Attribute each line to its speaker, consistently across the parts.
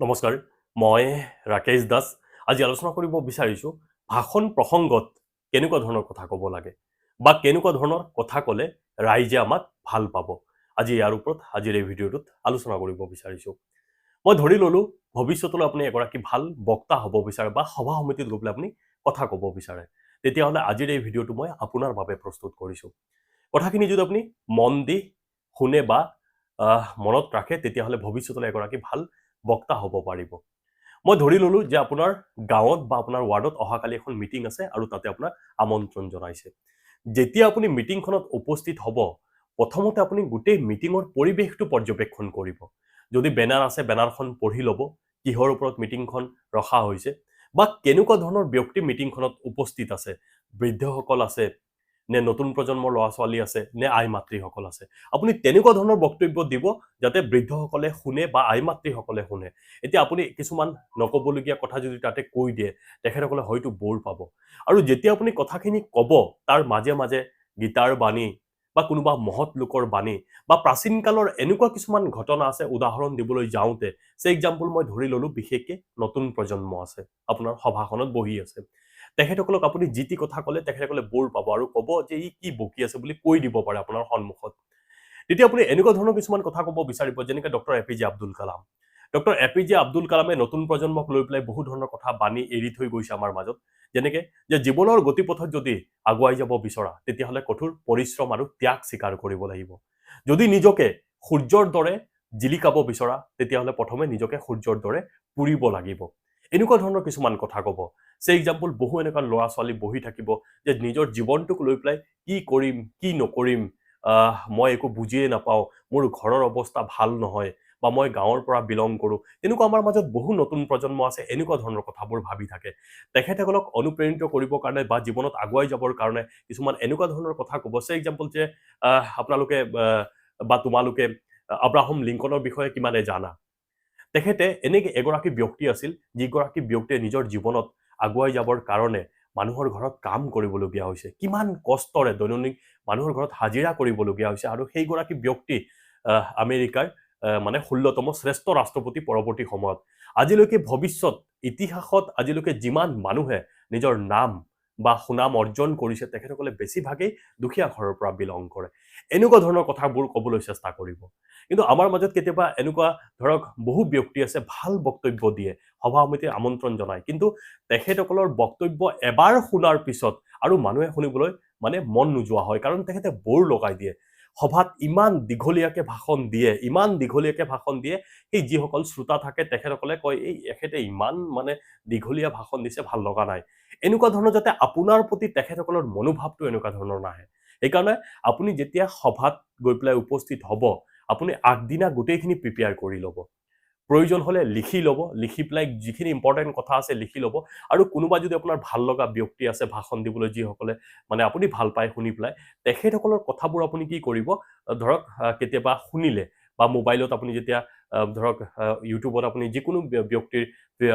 Speaker 1: নমস্কাৰ, মই ৰাকেশ দাস। আজি আলোচনা কৰিব বিচাৰিছোঁ ভাষণ প্ৰসংগত কেনেকুৱা ধৰণৰ কথা ক'ব লাগে বা কেনেকুৱা ধৰণৰ কথা ক'লে ৰাইজে আমাক ভাল পাব। আজি ইয়াৰ ওপৰত আজিৰ এই ভিডিঅ'টোত আলোচনা কৰিব বিচাৰিছোঁ। মই ধৰি ল'লোঁ ভৱিষ্যতলৈ আপুনি এগৰাকী ভাল বক্তা হ'ব বিচাৰে বা সভা সমিতিত গৈ পেলাই আপুনি কথা ক'ব বিচাৰে। তেতিয়াহ'লে আজিৰ এই ভিডিঅ'টো মই আপোনাৰ বাবে প্ৰস্তুত কৰিছোঁ। কথাখিনি যদি আপুনি মন দি শুনে বা মনত ৰাখে তেতিয়াহ'লে ভৱিষ্যতলৈ এগৰাকী ভাল বক্তা হ'ব পাৰিব। মই ধৰি ল'লোঁ যে আপোনাৰ গাঁৱত বা আপোনাৰ ৱাৰ্ডত অহাকালি এখন মিটিং আছে আৰু তাতে আপোনাক আমন্ত্ৰণ জনাইছে। যেতিয়া আপুনি মিটিংখনত উপস্থিত হ'ব, প্ৰথমতে আপুনি গোটেই মিটিঙৰ পৰিৱেশটো পৰ্যবেক্ষণ কৰিব। যদি বেনাৰ আছে বেনাৰখন পঢ়ি ল'ব, কিহৰ ওপৰত মিটিংখন ৰখা হৈছে বা কেনেকুৱা ধৰণৰ ব্যক্তি মিটিংখনত উপস্থিত আছে। বৃদ্ধসকল আছে নে নতুন প্ৰজন্মৰ ল'ৰা ছোৱালী আছে নে আই মাতৃসকল আছে। আপুনি তেনেকুৱা ধৰণৰ বক্তব্য দিব যাতে বৃদ্ধসকলে শুনে বা আই মাতৃসকলে শুনে। এতিয়া আপুনি কিছুমান নক'বলগীয়া কথা যদি তাতে কৈ দিয়ে, তেখেতসকলে হয়তো বৰ পাব। আৰু যেতিয়া আপুনি কথাখিনি ক'ব, তাৰ মাজে মাজে গীতাৰ বাণী বা কোনোবা মহৎ লোকৰ বাণী বা প্ৰাচীন কালৰ এনেকুৱা কিছুমান ঘটনা আছে উদাহৰণ দিবলৈ যাওঁতে, সেই এক্সাম্পল মই ধৰি ল'লোঁ বিশেষকৈ নতুন প্ৰজন্ম আছে, আপোনাৰ সভাখনত বহি আছে। তেখেতসকলক আপুনি যি টি কথা ক'লে তেখেতসকলে বৰ পাব আৰু ক'ব যে ই কি বকি আছে বুলি কৈ দিব পাৰে আপোনাৰ সন্মুখত। তেতিয়া আপুনি এনেকুৱা ধৰণৰ কিছুমান কথা ক'ব বিচাৰিব, যেনেকৈ doctor APJ Abdul Kalam. Doctor APJ Abdul কালামে নতুন প্ৰজন্মক লৈ পেলাই বহু ধৰণৰ কথা বাণী এৰি থৈ গৈছে আমাৰ মাজত। যেনেকৈ যে জীৱনৰ গতিপথত যদি আগুৱাই যাব বিচৰা তেতিয়াহ'লে কঠোৰ পৰিশ্ৰম আৰু ত্যাগ স্বীকাৰ কৰিব লাগিব। যদি নিজকে সূৰ্যৰ দৰে জিলিকাব বিচৰা তেতিয়াহ'লে প্ৰথমে নিজকে সূৰ্যৰ দৰে পুৰিব লাগিব। এনেকুৱা ধৰণৰ কিছুমান কথা ক'ব। সেই এক্সাম্পল বহু এনেকুৱা ল'ৰা ছোৱালী বহি থাকিব যে নিজৰ জীৱনটোক লৈ পেলাই কি কৰিম কি নকৰিম, মই একো বুজিয়ে নাপাওঁ, মোৰ ঘৰৰ অৱস্থা ভাল নহয় বা মই গাঁৱৰ পৰা বিলং কৰোঁ। তেনেকুৱা আমাৰ মাজত বহু নতুন প্ৰজন্ম আছে, এনেকুৱা ধৰণৰ কথাবোৰ ভাবি থাকে। তেখেতসকলক অনুপ্ৰেৰিত কৰিবৰ কাৰণে বা জীৱনত আগুৱাই যাবৰ কাৰণে কিছুমান এনেকুৱা ধৰণৰ কথা ক'ব। সেই এক্সাম্পল যে আপোনালোকে বা তোমালোকে আব্ৰাহাম লিংকনৰ বিষয়ে কিমানে জানা। তেখেতে এনেকৈ এগৰাকী ব্যক্তি আছিল যিগৰাকী ব্যক্তিয়ে নিজৰ জীৱনত আগুৱাই যাবৰ কাৰণে মানুহৰ ঘৰত কাম কৰিবলগীয়া হৈছে, কিমান কষ্টৰে দৈনন্দিন মানুহৰ ঘৰত হাজিৰা কৰিবলগীয়া হৈছে। আৰু সেইগৰাকী ব্যক্তি আমেৰিকাৰ মানে 16তম শ্ৰেষ্ঠ ৰাষ্ট্ৰপতি পৰৱৰ্তী সময়ত। আজিলৈকে ভৱিষ্যত ইতিহাসত আজিলৈকে যিমান মানুহে নিজৰ নাম বা সুনাম অৰ্জন কৰিছে তেখেতসকলে বেছিভাগেই দুখীয়া ঘৰৰ পৰা বিলং কৰে। এনেকুৱা ধৰণৰ কথাবোৰ ক'বলৈ চেষ্টা কৰিব। কিন্তু আমাৰ মাজত কেতিয়াবা এনেকুৱা ধৰক বহু ব্যক্তি আছে ভাল বক্তব্য দিয়ে, সভা সমিতিৰ আমন্ত্ৰণ জনায়, কিন্তু তেখেতসকলৰ বক্তব্য এবাৰ শুনাৰ পিছত আৰু মানুহে শুনিবলৈ মানে মন নোযোৱা হয়, কাৰণ তেখেতে বৰ লগাই দিয়ে। সভাত ইমান দীঘলীয়াকে ভাষণ দিয়ে, ইমান দীঘলীয়াকে ভাষণ দিয়ে, সেই যিসকল শ্ৰোতা থাকে তেখেতসকলে কয় এই এখেতে ইমান মানে দীঘলীয়া ভাষণ দিছে, ভাল লগা নাই। এনেকুৱা ধৰণৰ যাতে আপোনাৰ প্ৰতি তেখেতসকলৰ মনোভাৱটো এনেকুৱা ধৰণৰ নাহে। সেইকাৰণে আপুনি যেতিয়া সভাত গৈ পেলাই উপস্থিত হ'ব, আপুনি আগদিনা গোটেইখিনি প্ৰিপেয়াৰ কৰি ল'ব। প্ৰয়োজন হ'লে লিখি ল'ব, লিখি পেলাই যিখিনি ইম্পৰ্টেণ্ট কথা আছে লিখি ল'ব। আৰু কোনোবা যদি আপোনাৰ ভাল লগা ব্যক্তি আছে ভাষণ দিবলৈ, যিসকলে মানে আপুনি ভাল পায় শুনি পেলাই, তেখেতসকলৰ কথাবোৰ আপুনি কি কৰিব, ধৰক কেতিয়াবা শুনিলে বা মোবাইলত আপুনি যেতিয়া ধৰক ইউটিউবত আপুনি যিকোনো ব্যক্তিৰ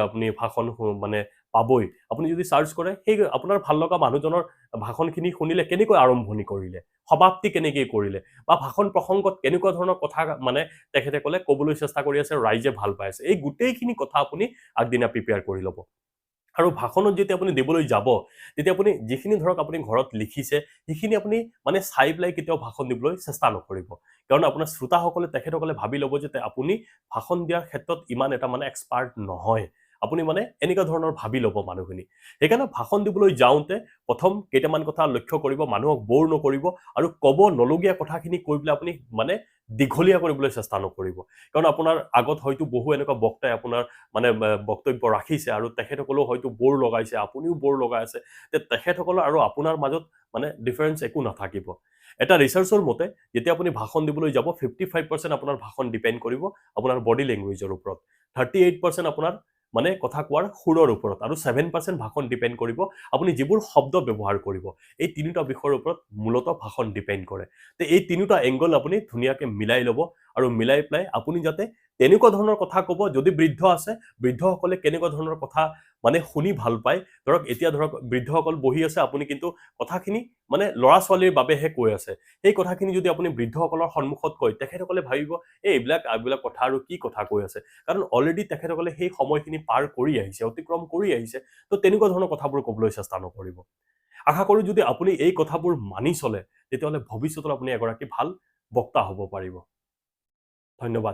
Speaker 1: আপুনি ভাষণ মানে পাবই। আপুনি যদি চাৰ্চ কৰে সেই আপোনাৰ ভাল লগা মানুহজনৰ ভাষণখিনি শুনিলে কেনেকৈ আৰম্ভণি কৰিলে, সমাপ্তি কেনেকৈ কৰিলে বা ভাষণ প্ৰসংগত কেনেকুৱা ধৰণৰ কথা মানে তেখেতসকলে ক'বলৈ চেষ্টা কৰি আছে, ৰাইজে ভাল পাই আছে, এই গোটেইখিনি কথা আপুনি আগদিনা প্ৰিপেয়াৰ কৰি ল'ব। আৰু ভাষণত যেতিয়া আপুনি দিবলৈ যাব তেতিয়া আপুনি যিখিনি ধৰক আপুনি ঘৰত লিখিছে সেইখিনি আপুনি মানে চাই পেলাই কেতিয়াও ভাষণ দিবলৈ চেষ্টা নকৰিব। কাৰণ আপোনাৰ শ্ৰোতাসকলে তেখেতসকলে ভাবি ল'ব যে আপুনি ভাষণ দিয়াৰ ক্ষেত্ৰত ইমান এটা মানে এক্সপাৰ্ট নহয়, আপুনি মানে এনেকুৱা ধৰণৰ ভাবি ল'ব মানুহখিনি। সেইকাৰণে ভাষণ দিবলৈ যাওঁতে প্ৰথম কেইটামান কথা লক্ষ্য কৰিব, মানুহক বৰ নকৰিব আৰু ক'ব নলগীয়া কথাখিনি কৈ পেলাই আপুনি মানে দীঘলীয়া কৰিবলৈ চেষ্টা নকৰিব। কাৰণ আপোনাৰ আগত হয়তো বহু এনেকুৱা বক্তাই আপোনাৰ মানে বক্তব্য ৰাখিছে আৰু তেখেতসকলেও হয়তো বৰ লগাইছে, আপুনিও বৰ লগাই আছে, তেখেতসকলৰ আৰু আপোনাৰ মাজত মানে ডিফাৰেঞ্চ একো নাথাকিব। এটা ৰিচাৰ্চৰ মতে যেতিয়া আপুনি ভাষণ দিবলৈ যাব 55% আপোনাৰ ভাষণ ডিপেণ্ড কৰিব আপোনাৰ বডি লেংগুৱেজৰ ওপৰত, 38% আপোনাৰ মানে কথা কোৱাৰ সুৰৰ ওপৰত আৰু 7% ভাষণ ডিপেণ্ড কৰিব আপুনি যিবোৰ শব্দ ব্যৱহাৰ কৰিব। এই তিনিটা বিষয়ৰ ওপৰত মূলতঃ ভাষণ ডিপেণ্ড কৰে। তো এই তিনিটা এংগল আপুনি ধুনীয়াকৈ মিলাই ল'ব আৰু মিলাই পেলাই আপুনি যাতে তেনেকুৱা ধৰণৰ কথা ক'ব। যদি বৃদ্ধ আছে, বৃদ্ধসকলে কেনেকুৱা ধৰণৰ কথা মানে শুনি ভাল পায় ধৰক এতিয়া ধৰক বৃদ্ধসকল বহি আছে আপুনি কিন্তু কথাখিনি মানে ল'ৰা ছোৱালীৰ বাবেহে কৈ আছে সেই কথাখিনি যদি আপুনি বৃদ্ধসকলৰ সন্মুখত কয় তেখেতসকলে ভাবিব এইবিলাক কথা আৰু কি কথা কৈ আছে কাৰণ অলৰেডি তেখেতসকলে সেই সময়খিনি পাৰ কৰি আহিছে অতিক্ৰম কৰি আহিছে তো তেনেকুৱা ধৰণৰ কথাবোৰ ক'বলৈ চেষ্টা নকৰিব আশা কৰোঁ যদি আপুনি এই কথাবোৰ মানি চলে তেতিয়াহ'লে ভৱিষ্যতত আপুনি এগৰাকী ভাল বক্তা হ'ব পাৰিব ধন্যবাদ